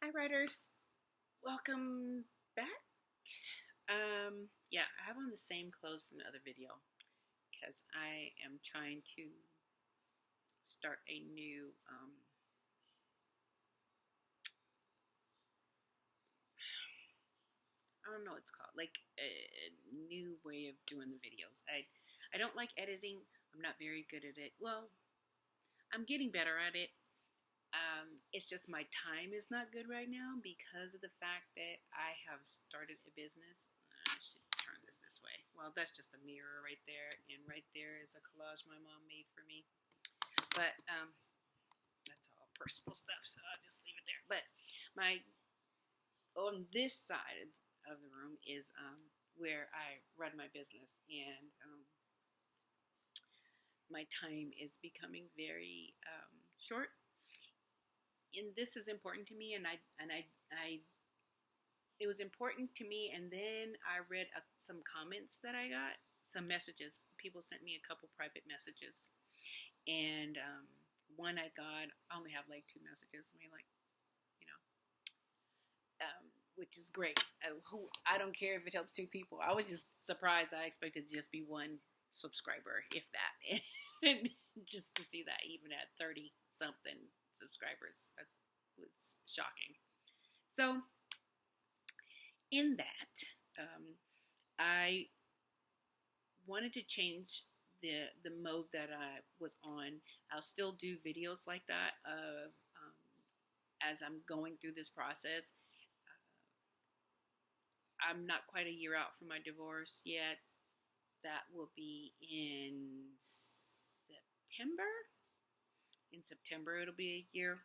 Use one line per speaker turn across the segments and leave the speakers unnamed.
Hi, writers. Welcome back. Yeah, I have on the same clothes from the other video because I am trying to start a new, I don't know what it's called, like a new way of doing the videos. I don't like editing. I'm not very good at it. Well, I'm getting better at it. It's just my time is not good right now because of the fact that I have started a business. I should turn this way. Well, that's just a mirror right there, and right there is a collage my mom made for me. But that's all personal stuff, so I'll just leave it there. But my on this side of the room is where I run my business, and my time is becoming very short. And this is important to me, and I it was important to me. And then I read some comments that I got, some messages. People sent me a couple private messages, and one I got, I only have like two messages. I mean, like, you know, which is great. I don't care if it helps two people. I was just surprised. I expected to just be one subscriber, if that. And just to see that even at 30 something subscribers was shocking. So, in that, I wanted to change the mode that I was on. I'll still do videos like that as I'm going through this process. I'm not quite a year out from my divorce yet. That will be in September. In September, it'll be a year.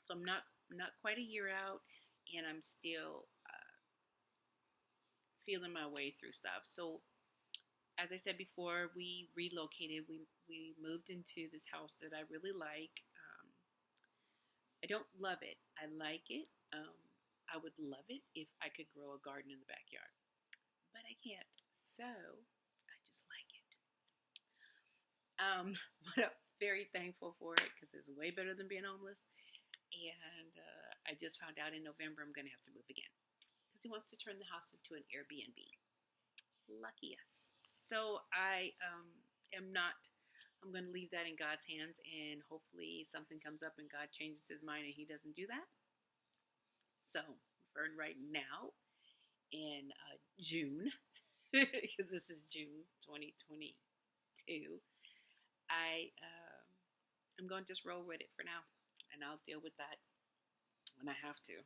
So I'm not quite a year out, and I'm still feeling my way through stuff. So as I said before, we relocated. We moved into this house that I really like. I don't love it. I like it. I would love it if I could grow a garden in the backyard, but I can't. So I just like it. But I'm very thankful for it because it's way better than being homeless. And I just found out in November I'm going to have to move again because he wants to turn the house into an Airbnb. Lucky us. So I am not. I'm going to leave that in God's hands, and hopefully something comes up and God changes his mind and he doesn't do that. So for right now, in June, because this is June 2022, I'm going to just roll with it for now, and I'll deal with that when I have to.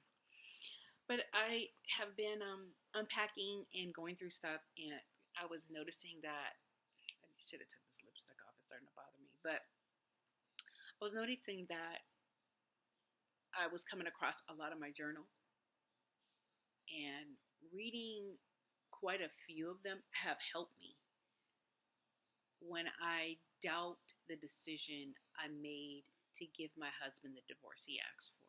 But I have been unpacking and going through stuff, and I was noticing that I should have took this lipstick off. It's starting to bother me, but I was noticing that I was coming across a lot of my journals, and reading quite a few of them have helped me when I doubt the decision I made to give my husband the divorce he asked for.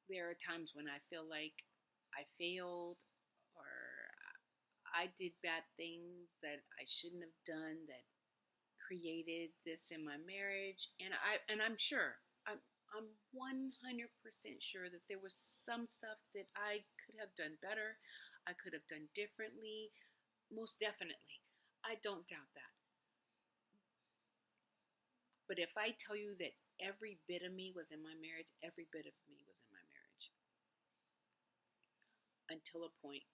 There are times when I feel like I failed, or I did bad things that I shouldn't have done, that created this in my marriage. And I'm sure, I'm 100% sure that there was some stuff that I could have done better, I could have done differently. Most definitely, I don't doubt that. But if I tell you that every bit of me was in my marriage, every bit of me was in my marriage until a point,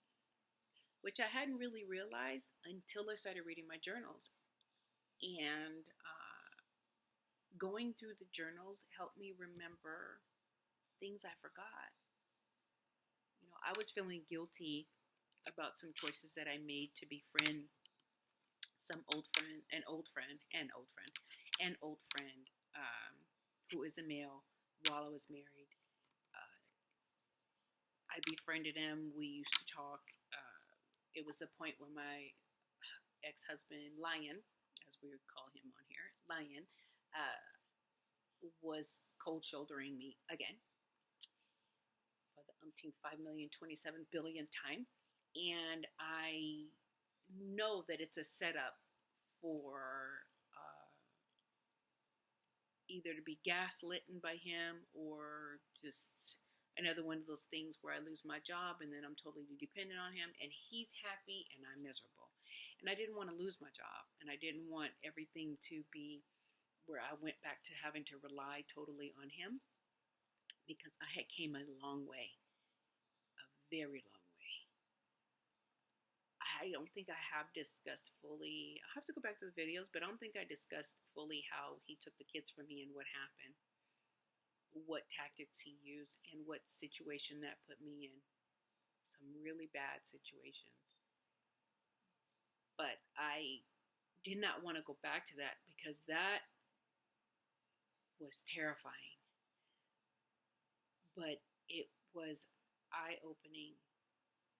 which I hadn't really realized until I started reading my journals. And going through the journals helped me remember things I forgot. I was feeling guilty about some choices that I made to befriend some old friend, an old friend who is a male while I was married. I befriended him. We used to talk. It was a point where my ex-husband, Lion, as we would call him on here, Lion, was cold shouldering me again for the umpteenth 5,027,000,000,000 time. And I know that it's a setup for either to be gaslit by him or just another one of those things where I lose my job and then I'm totally dependent on him and he's happy and I'm miserable. And I didn't want to lose my job and I didn't want everything to be where I went back to having to rely totally on him because I had came a long way, a very long way. I don't think I have discussed fully. I have to go back to the videos, but I don't think I discussed fully how he took the kids from me and what happened, what tactics he used, and what situation that put me in. Some really bad situations. But I did not want to go back to that because that was terrifying. But it was eye-opening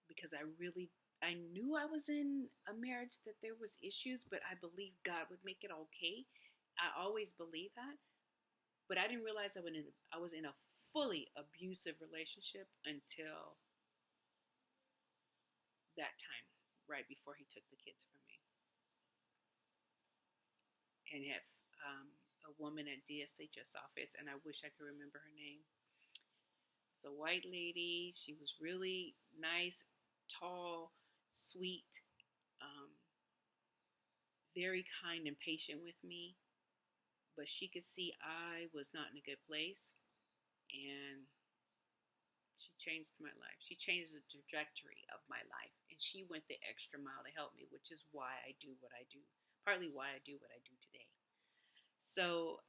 because I knew I was in a marriage that there was issues, but I believed God would make it okay. I always believed that, but I didn't realize I was in a fully abusive relationship until that time, right before he took the kids from me. And if a woman at DSHS office, and I wish I could remember her name. It's a white lady. She was really nice, tall, sweet, um, very kind and patient with me. But she could see I was not in a good place, and she changed my life. She changed the trajectory of my life, and she went the extra mile to help me, which is why I do what I do. Partly why I do what I do today. So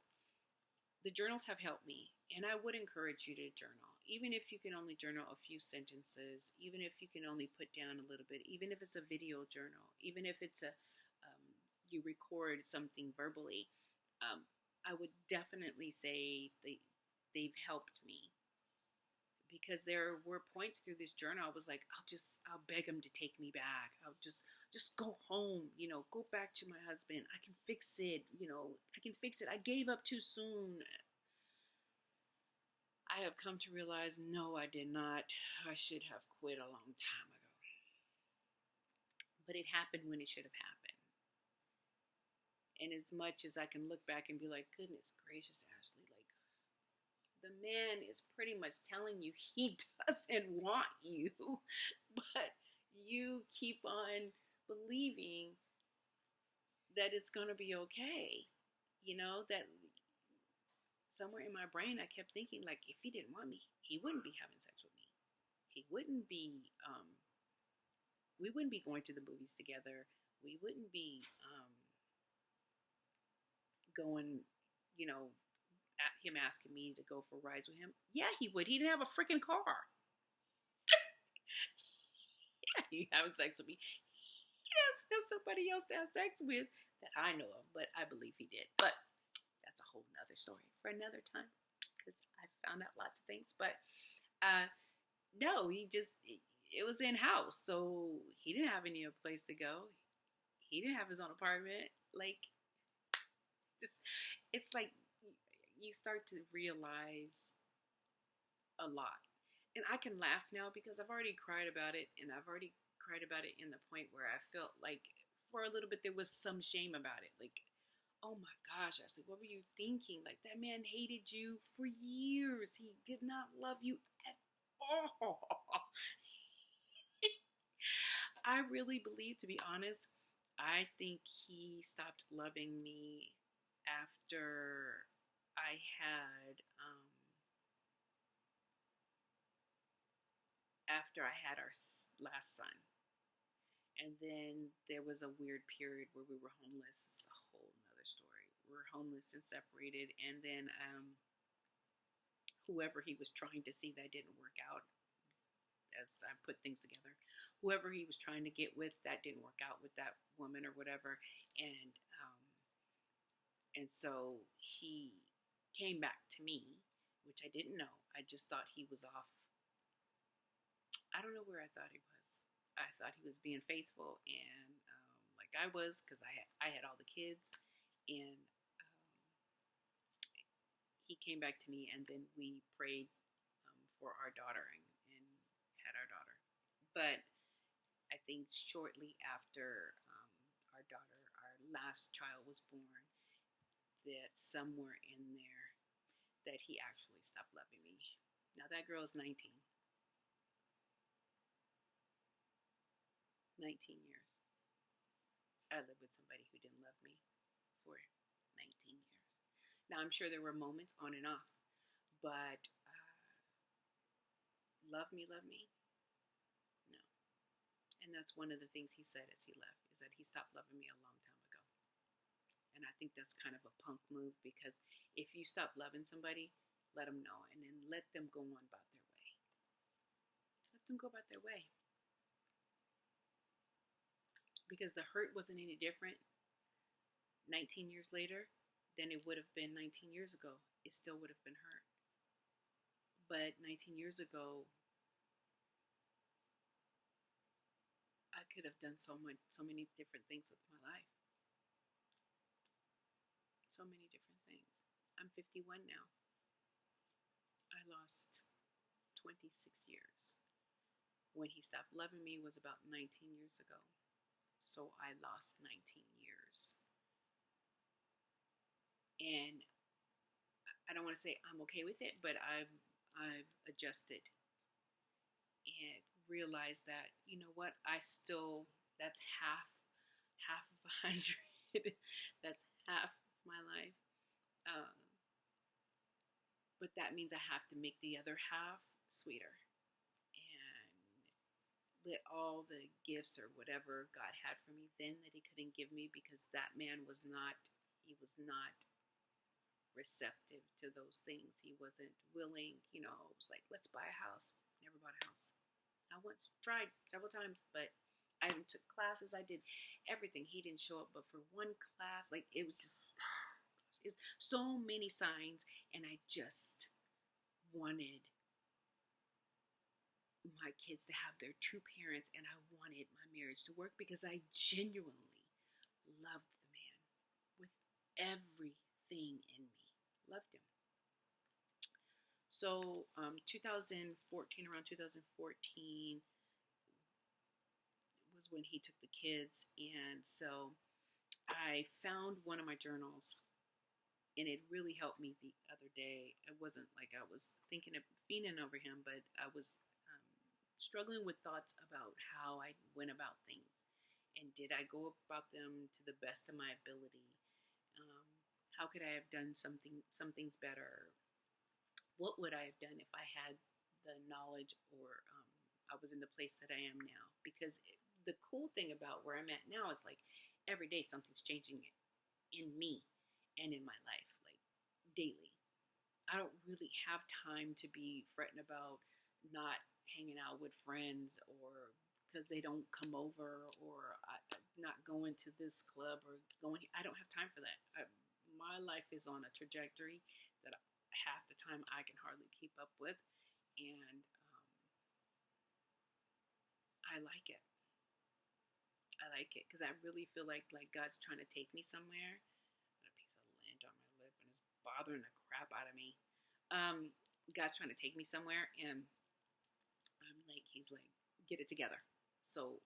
the journals have helped me, and I would encourage you to journal. Even if you can only journal a few sentences, even if you can only put down a little bit, even if it's a video journal, even if it's you record something verbally, I would definitely say they've helped me because there were points through this journal I was like, I'll beg him to take me back. I'll just go home, go back to my husband. I can fix it, I can fix it. I gave up too soon. I have come to realize, no, I did not. I should have quit a long time ago. But it happened when it should have happened. And as much as I can look back and be like, goodness gracious, Ashley, like, the man is pretty much telling you he doesn't want you, but you keep on believing that it's going to be okay. That somewhere in my brain, I kept thinking, like, if he didn't want me, he wouldn't be having sex with me. He wouldn't be, we wouldn't be going to the movies together. We wouldn't be going, at him asking me to go for rides with him. Yeah, he would. He didn't have a freaking car. Yeah, he having sex with me. He doesn't have somebody else to have sex with that I know of, but I believe he did. But that's a whole nother story for another time because I found out lots of things. But no, it was in house, so he didn't have any place to go. He didn't have his own apartment. Like, just it's like you start to realize a lot. And I can laugh now because I've already cried about it, and I've already cried about it in the point where I felt like for a little bit there was some shame about it. Like, oh my gosh, Ashley, what were you thinking? Like, that man hated you for years. He did not love you at all. I really believe, to be honest, I think he stopped loving me after I had our last son. And then there was a weird period where we were homeless. It's a whole nother story. We were homeless and separated. And then whoever he was trying to see, that didn't work out as I put things together. Whoever he was trying to get with, that didn't work out with that woman or whatever. And so he came back to me, which I didn't know. I just thought he was off. I don't know where I thought he was. I thought he was being faithful and like I was, because I had all the kids, and he came back to me, and then we prayed for our daughter and had our daughter. But I think shortly after our last child was born, that somewhere in there that he actually stopped loving me. Now that girl is 19. 19 years. I lived with somebody who didn't love me for 19 years. Now I'm sure there were moments on and off, but love me, no. And that's one of the things he said as he left, is that he stopped loving me a long time ago. And I think that's kind of a punk move, because if you stop loving somebody, let them know, and then let them go on about their way. Let them go about their way. Because the hurt wasn't any different 19 years later than it would have been 19 years ago. It still would have been hurt. But 19 years ago, I could have done so many different things with my life. So many different things. I'm 51 now. I lost 26 years. When he stopped loving me was about 19 years ago. So I lost 19 years. And I don't want to say I'm okay with it, but I've adjusted and realized that, you know what, that's half of 100. That's half of my life. But that means I have to make the other half sweeter, and let all the gifts or whatever God had for me then that he couldn't give me, because that man was not receptive to those things. He wasn't willing. It was like, let's buy a house. Never bought a house. I once tried several times, but I took classes. I did everything. He didn't show up but for one class. Like, it was just so many signs, and I just wanted my kids to have their true parents, and I wanted my marriage to work, because I genuinely loved the man with everything in me. Loved him. So 2014, around 2014 was when he took the kids, and so I found one of my journals, and it really helped me the other day. It wasn't like I was fiending over him, but I was struggling with thoughts about how I went about things, and did I go about them to the best of my ability? How could I have done some things better? What would I have done if I had the knowledge, or I was in the place that I am now? Because the cool thing about where I'm at now is, like, every day something's changing in me and in my life, like, daily. I don't really have time to be fretting about not hanging out with friends, or because they don't come over, or not going to this club, or going. I don't have time for that. My life is on a trajectory that half the time I can hardly keep up with, and I like it. I like it because I really feel like God's trying to take me somewhere. Got a piece of lint on my lip, and it's bothering the crap out of me. God's trying to take me somewhere, and he's like, get it together. So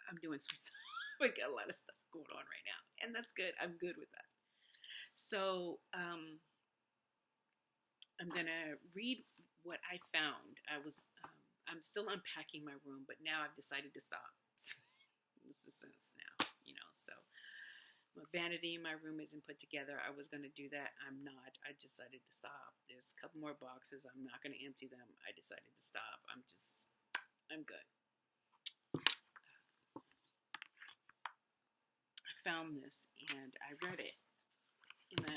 I'm doing some stuff. I got a lot of stuff going on right now, and that's good. I'm good with that. So I'm gonna read what I found. I'm still unpacking my room, but now I've decided to stop. This is sense now, So my vanity in my room isn't put together. I was gonna do that. I'm not. I decided to stop. There's a couple more boxes. I'm not gonna empty them. I decided to stop. I'm good. Found this, and I read it, and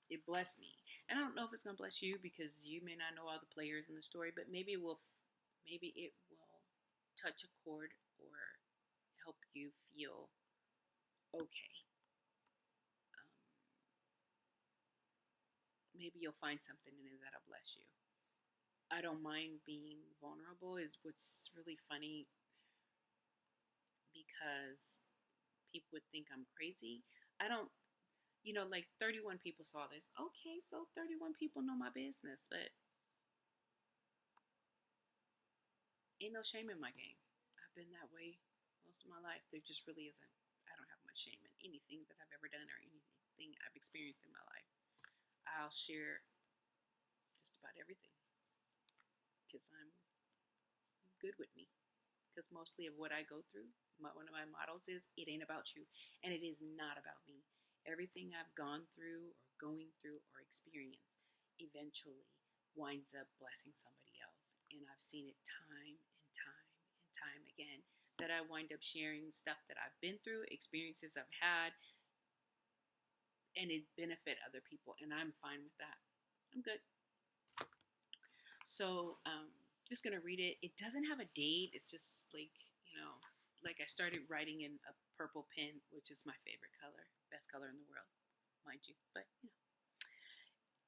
it blessed me. And I don't know if it's gonna bless you, because you may not know all the players in the story, but maybe it will touch a chord or help you feel okay. Maybe you'll find something in it that'll bless you. I don't mind being vulnerable. Is what's really funny, because people would think I'm crazy. I don't, 31 people saw this. Okay, so 31 people know my business, but ain't no shame in my game. I've been that way most of my life. There just really isn't. I don't have much shame in anything that I've ever done or anything I've experienced in my life. I'll share just about everything because I'm good with me. Because mostly of what I go through, one of my models is it ain't about you, and it is not about me. Everything I've gone through, or going through, or experienced eventually winds up blessing somebody else. And I've seen it time and time and time again that I wind up sharing stuff that I've been through, experiences I've had, and it benefit other people, and I'm fine with that. I'm good. So, just gonna read it. It doesn't have a date. It's just like, like I started writing in a purple pen, which is my favorite color, best color in the world, mind you. But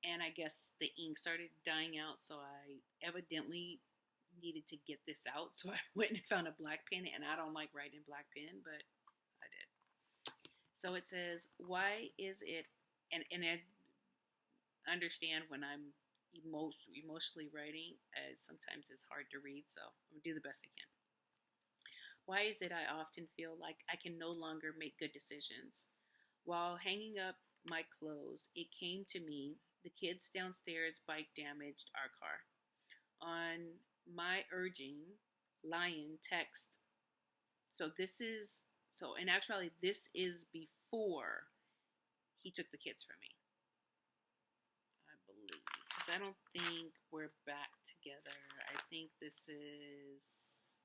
and I guess the ink started dying out, so I evidently needed to get this out. So I went and found a black pen, and I don't like writing black pen, but I did. So it says, "Why is it?" And I understand when I'm emotionally writing, sometimes it's hard to read, so I'm gonna do the best I can. Why is it I often feel like I can no longer make good decisions? While hanging up my clothes, it came to me the kids downstairs bike damaged our car. On my urging, Lion text. So in actuality, this is before he took the kids from me, I believe. Because I don't think we're back together. I think this is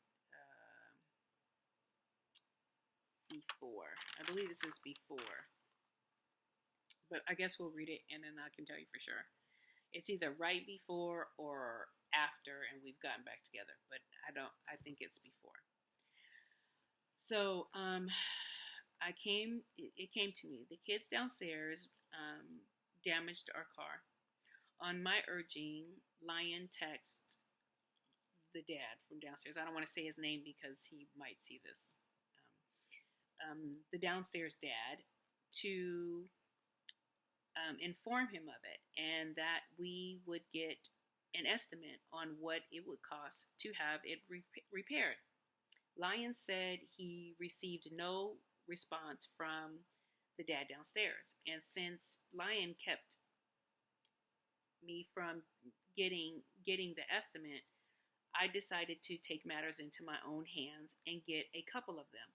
before. I believe this is before. But I guess we'll read it and then I can tell you for sure. It's either right before or after, and we've gotten back together. But I think it's before. So it came to me. The kids downstairs damaged our car. On my urging, Lion texted the dad from downstairs. I don't want to say his name because he might see this. The downstairs dad to inform him of it, and that we would get an estimate on what it would cost to have it repaired. Lion said he received no response from the dad downstairs, and since Lion kept me from getting the estimate, I decided to take matters into my own hands and get a couple of them.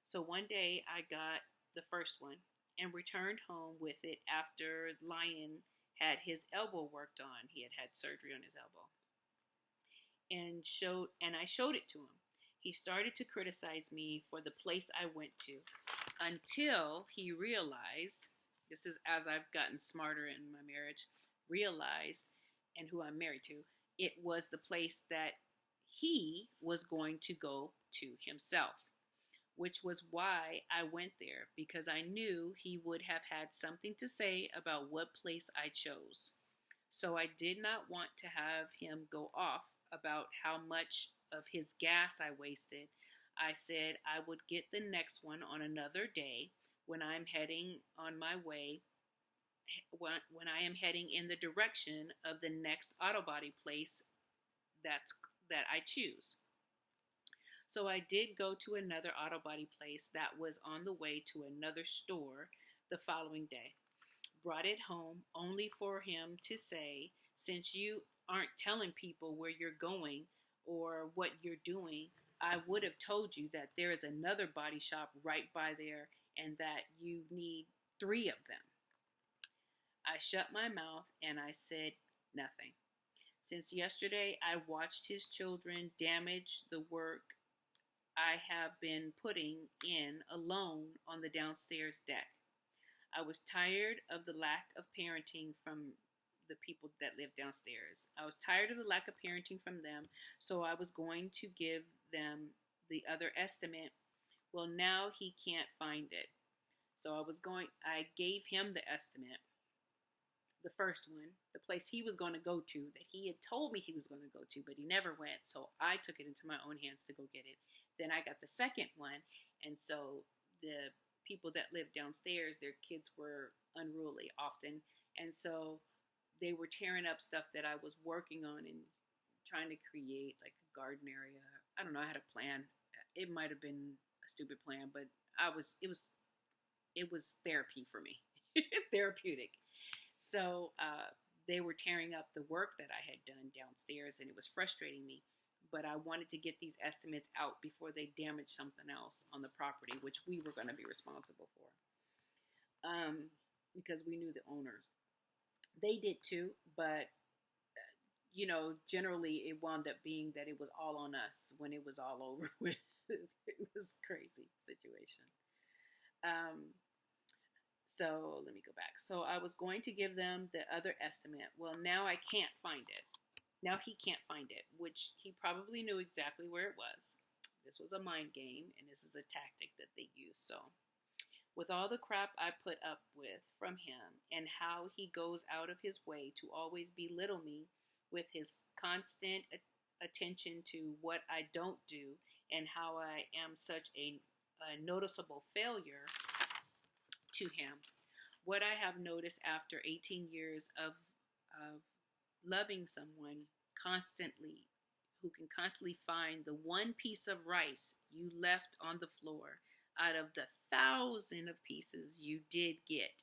So one day I got the first one and returned home with it after Lion had his elbow worked on. He had had surgery on his elbow. And I showed it to him. He started to criticize me for the place I went to until he realized, this is as I've gotten smarter in my marriage, realized, and who I'm married to, it was the place that he was going to go to himself, which was why I went there, because I knew he would have had something to say about what place I chose. So I did not want to have him go off about how much of his gas I wasted. I said I would get the next one on another day when I'm heading on my way, when I am heading in the direction of the next auto body place that I choose. So I did go to another auto body place that was on the way to another store the following day. Brought it home only for him to say, since you aren't telling people where you're going or what you're doing, I would have told you that there is another body shop right by there and that you need 3 of them. I shut my mouth and I said nothing. Since yesterday, I watched his children damage the work I have been putting in alone on the downstairs deck. I was tired of the lack of parenting from the people that live downstairs. I was tired of the lack of parenting from them, so I was going to give them the other estimate. Well, now he can't find it. So I gave him the estimate, the first one, the place he was going to go to, that he had told me he was going to go to, but he never went. So I took it into my own hands to go get it. Then I got the second one, and so the people that lived downstairs, their kids were unruly often, and so they were tearing up stuff that I was working on and trying to create, like a garden area. I don't know. I had a plan. It might have been a stupid plan, but it was therapy for me, therapeutic. So they were tearing up the work that I had done downstairs, and it was frustrating me. But I wanted to get these estimates out before they damaged something else on the property, which we were going to be responsible for, because we knew the owners. They did too, but generally it wound up being that it was all on us when it was all over with. It was a crazy situation. Um, so let me go back. So I was going to give them the other estimate. Well, now I can't find it. Now he can't find it, which he probably knew exactly where it was. This was a mind game, and this is a tactic that they use. So, with all the crap I put up with from him and how he goes out of his way to always belittle me with his constant attention to what I don't do and how I am such a noticeable failure to him, what I have noticed after 18 years of loving someone constantly, who can constantly find the one piece of rice you left on the floor out of the thousand of pieces you did get,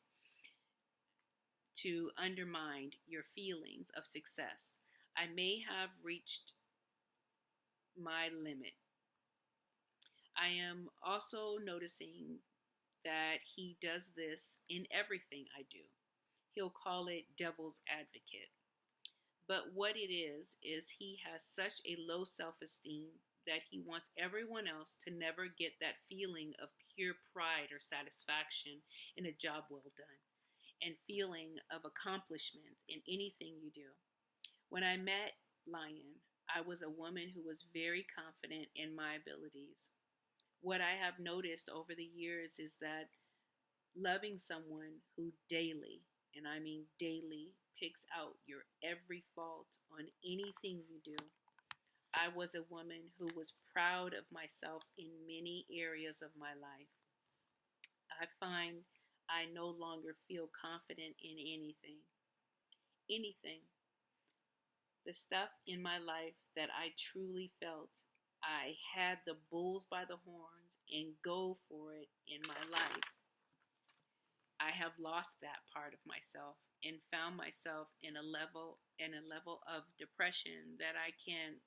to undermine your feelings of success. I may have reached my limit. I am also noticing that he does this in everything I do. He'll call it devil's advocate. But what it is he has such a low self esteem that he wants everyone else to never get that feeling of pure pride or satisfaction in a job well done and feeling of accomplishment in anything you do. When I met Lion, I was a woman who was very confident in my abilities. What I have noticed over the years is that loving someone who daily, and I mean daily, picks out your every fault on anything you do. I was a woman who was proud of myself in many areas of my life. I find I no longer feel confident in anything. Anything. The stuff in my life that I truly felt I had the bulls by the horns and go for it in my life, I have lost that part of myself and found myself in a level of depression that I can't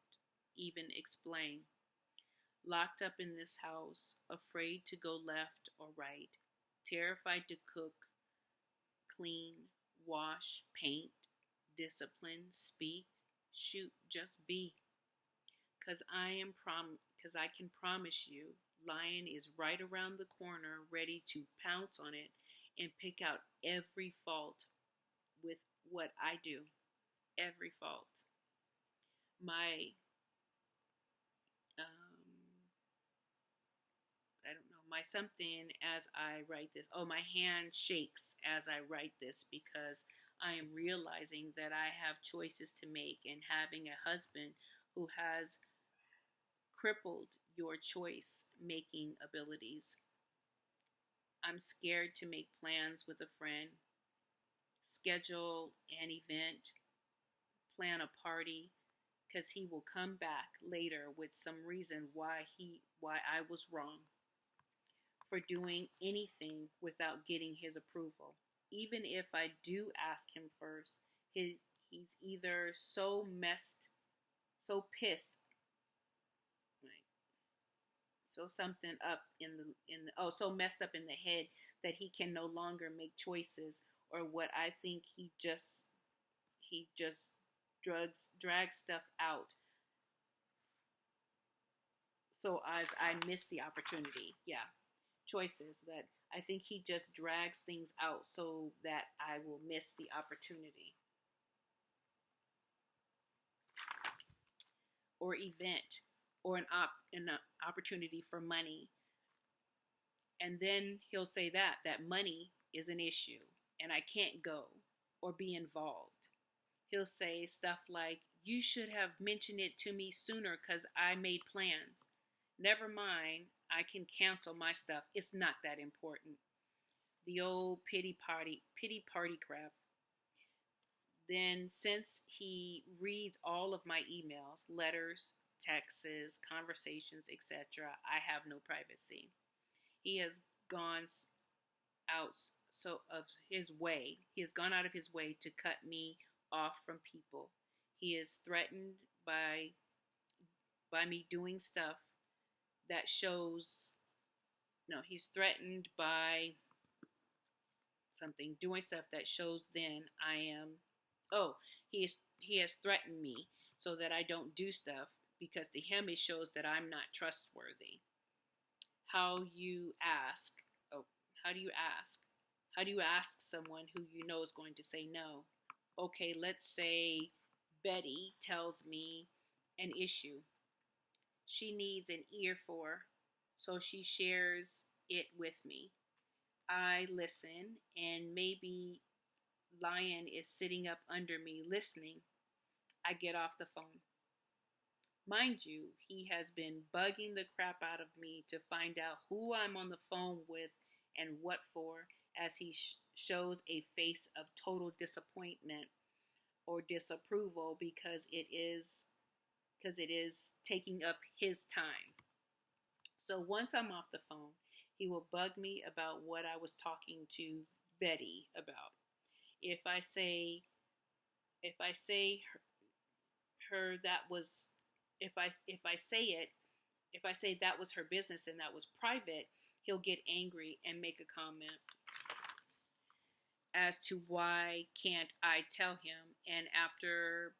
even explain. Locked up in this house, afraid to go left or right, terrified to cook, clean, wash, paint, discipline, speak, shoot, just be. Cause I can promise you, Lion is right around the corner, ready to pounce on it and pick out every fault with what I do. Every fault. My, I don't know, my something as I write this. Oh, my hand shakes as I write this because I am realizing that I have choices to make, and having a husband who has crippled your choice making abilities. I'm scared to make plans with a friend, schedule an event, plan a party, because he will come back later with some reason why I was wrong for doing anything without getting his approval. Even if I do ask him first, he's either so pissed, right, so something up so messed up in the head that he can no longer make choices, or what I think he just drags stuff out, so as I miss the opportunity. Yeah, choices that I think he just drags things out so that I will miss the opportunity or event, or an opportunity for money. And then he'll say that money is an issue and I can't go or be involved. He'll say stuff like, "You should have mentioned it to me sooner because I made plans." Never mind, I can cancel my stuff. It's not that important. The old pity party crap. Then, since he reads all of my emails, letters, texts, conversations, etc., I have no privacy. He has gone out so of his way. He has gone out of his way to cut me off from people. He is threatened by me doing stuff that shows no, he's threatened by something, doing stuff that shows then I am oh, he has threatened me so that I don't do stuff because to him it shows that I'm not trustworthy. How you ask oh how do you ask? How do you ask someone who you know is going to say no? Okay, let's say Betty tells me an issue she needs an ear for, so she shares it with me. I listen, and maybe Lion is sitting up under me listening. I get off the phone. Mind you, he has been bugging the crap out of me to find out who I'm on the phone with and what for, as he shows a face of total disappointment or disapproval because it is taking up his time. So once I'm off the phone, he will bug me about what I was talking to Betty about. If I say her that was if I say that was her business and that was private, he'll get angry and make a comment as to why can't I tell him. And after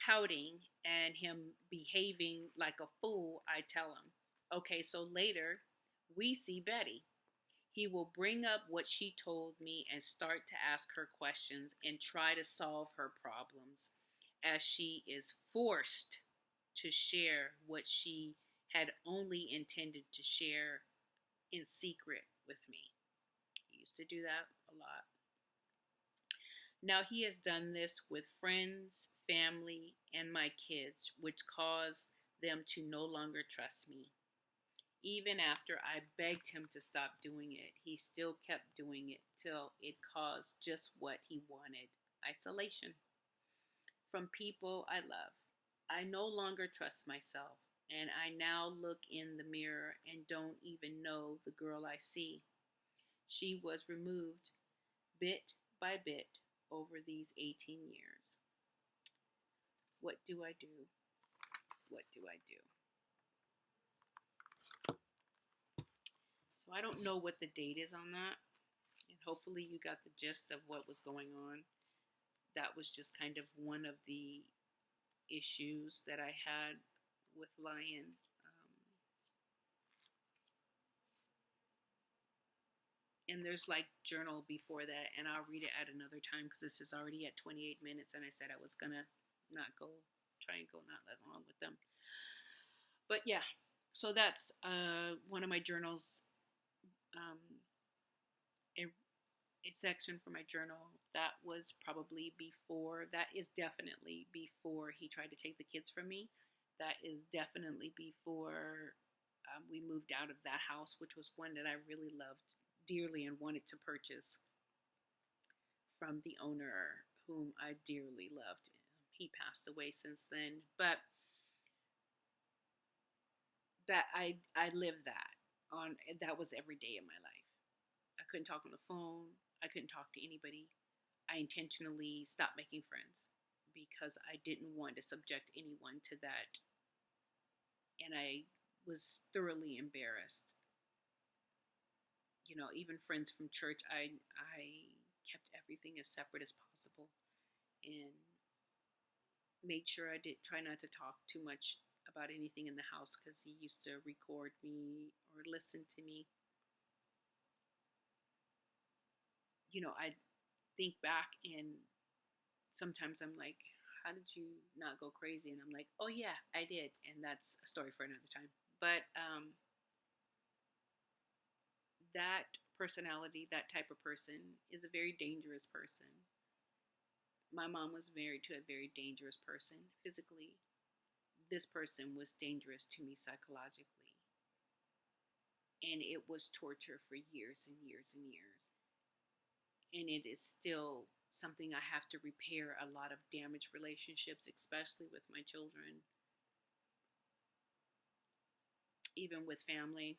pouting and him behaving like a fool, I tell him. Okay, so later we see Betty. He will bring up what she told me and start to ask her questions and try to solve her problems as she is forced to share what she had only intended to share in secret with me. He used to do that a lot. Now he has done this with friends, family, and my kids, which caused them to no longer trust me. Even after I begged him to stop doing it, he still kept doing it till it caused just what he wanted: isolation from people I love. I no longer trust myself, and I now look in the mirror and don't even know the girl I see. She was removed bit by bit over these 18 years. What do I do? What do I do? So I don't know what the date is on that. And hopefully you got the gist of what was going on. That was just kind of one of the issues that I had with Lion. And there's like journal before that, and I'll read it at another time because this is already at 28 minutes, and I said I was gonna try and go not that long with them. But yeah, so that's one of my journals, a, a section for my journal. That was probably before, that is definitely before he tried to take the kids from me. That is definitely before we moved out of that house, which was one that I really loved dearly and wanted to purchase from the owner whom I dearly loved. He passed away since then, but that I lived that on. That was every day of my life. I couldn't talk on the phone. I couldn't talk to anybody. I intentionally stopped making friends because I didn't want to subject anyone to that, and I was thoroughly embarrassed. You know, even friends from church, I kept everything as separate as possible and made sure I did try not to talk too much about anything in the house because he used to record me or listen to me. You know, I think back and sometimes I'm like, how did you not go crazy? And I'm like, oh yeah, I did. And that's a story for another time. But that personality, that type of person, is a very dangerous person. My mom was married to a very dangerous person physically. This person was dangerous to me psychologically. And it was torture for years and years and years. And it is still something I have to repair, a lot of damaged relationships, especially with my children, even with family.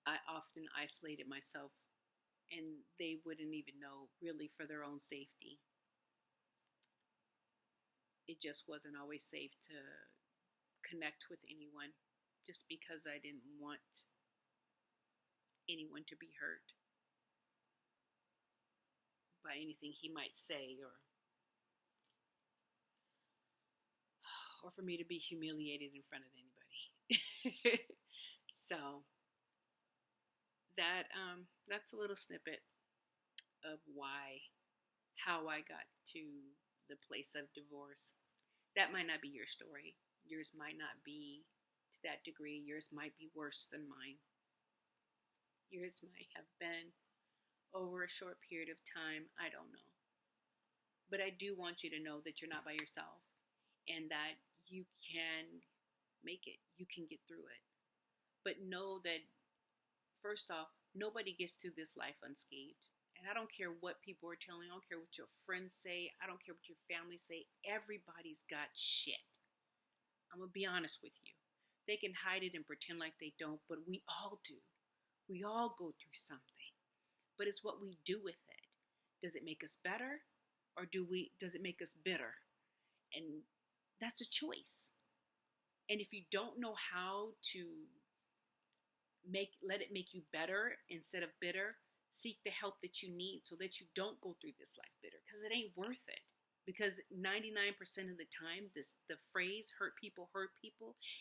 I often isolated myself, and they wouldn't even know, really, for their own safety. It just wasn't always safe to connect with anyone just because I didn't want anyone to be hurt by anything he might say, or for me to be humiliated in front of anybody. So that's a little snippet of how I got to the place of divorce. That might not be your story. Yours might not be to that degree. Yours might be worse than mine. Yours might have been over a short period of time. I don't know. But I do want you to know that you're not by yourself, and that you can make it. You can get through it. But know that, first off, nobody gets through this life unscathed. And I don't care what people are telling you. I don't care what your friends say. I don't care what your family say. Everybody's got shit. I'm going to be honest with you. They can hide it and pretend like they don't, but we all do. We all go through something. But it's what we do with it. Does it make us better, or does it make us bitter? And that's a choice. And if you don't know how to let it make you better instead of bitter, seek the help that you need so that you don't go through this life bitter, because it ain't worth it. Because 99% of the time, the phrase hurt people,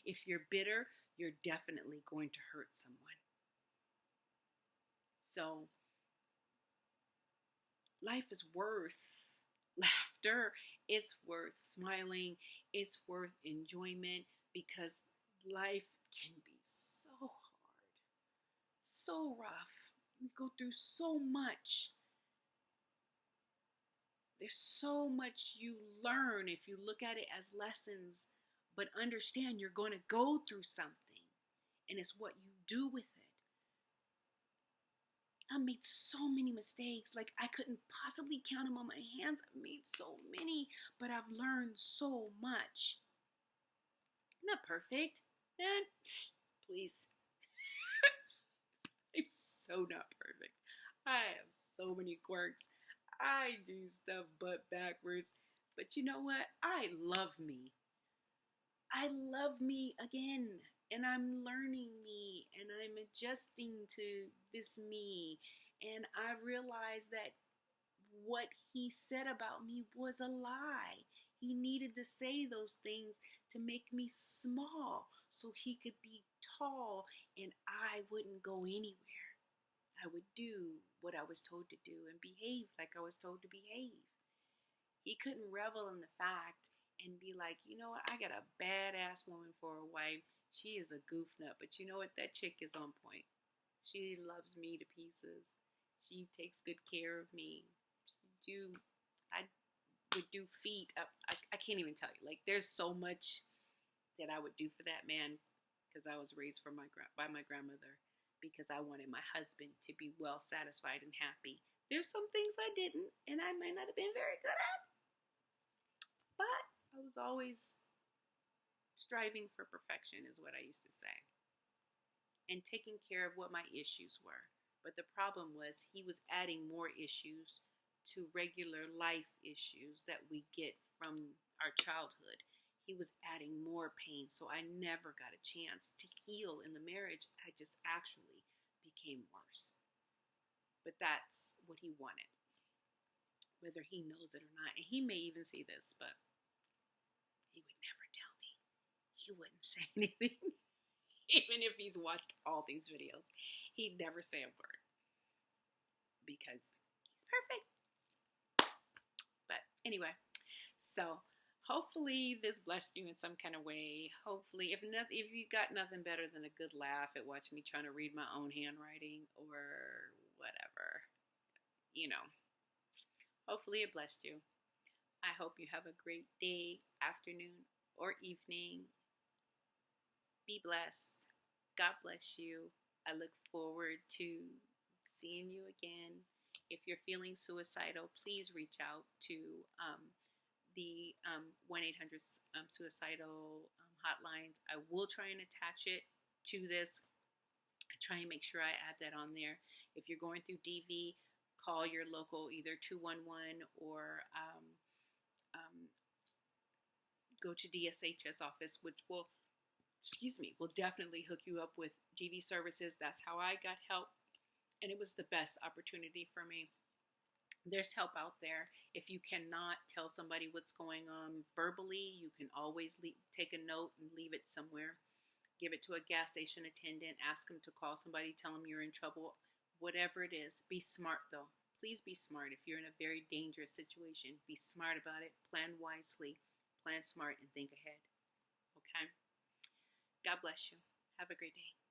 if you're bitter, you're definitely going to hurt someone. So life is worth laughter. It's worth smiling. It's worth enjoyment, because life can be so hard, so rough. We go through so much. There's so much you learn if you look at it as lessons, but understand you're going to go through something, and it's what you do with it. I made so many mistakes. Like, I couldn't possibly count them on my hands. I've made so many, but I've learned so much. I'm not perfect. Man, please. I'm so not perfect. I have so many quirks. I do stuff butt backwards. But you know what? I love me. I love me again. And I'm learning me. And I'm adjusting to this me. And I realized that what he said about me was a lie. He needed to say those things to make me small so he could be tall, and I wouldn't go anywhere. I would do what I was told to do and behave like I was told to behave. He couldn't revel in the fact and be like, you know what, I got a badass woman for a wife. She is a goof nut, but you know what, that chick is on point. She loves me to pieces. She takes good care of me. I would do feet. I can't even tell you. Like, there's so much that I would do for that man, because I was raised by my grandmother, because I wanted my husband to be well satisfied and happy. There's some things I didn't, and I might not have been very good at, but I was always striving for perfection, is what I used to say, and taking care of what my issues were. But the problem was, he was adding more issues to regular life issues that we get from our childhood. He was adding more pain, so I never got a chance to heal in the marriage. I just actually became worse. But that's what he wanted, whether he knows it or not. And he may even see this, but he would never tell me. He wouldn't say anything. Even if he's watched all these videos, he'd never say a word, because he's perfect. But anyway, so hopefully this blessed you in some kind of way. Hopefully, if you got nothing better than a good laugh at watching me trying to read my own handwriting or whatever, hopefully it blessed you. I hope you have a great day, afternoon, or evening. Be blessed. God bless you. I look forward to seeing you again. If you're feeling suicidal, please reach out to the 1-800 suicidal hotlines. I will try and attach it to this. I try and make sure I add that on there. If you're going through DV, call your local either 211 or go to DSHS office, which will, excuse me, will definitely hook you up with DV services. That's how I got help, and it was the best opportunity for me. There's help out there. If you cannot tell somebody what's going on verbally, you can always take a note and leave it somewhere. Give it to a gas station attendant. Ask them to call somebody. Tell them you're in trouble. Whatever it is, be smart though. Please be smart. If you're in a very dangerous situation, be smart about it. Plan wisely. Plan smart and think ahead. Okay? God bless you. Have a great day.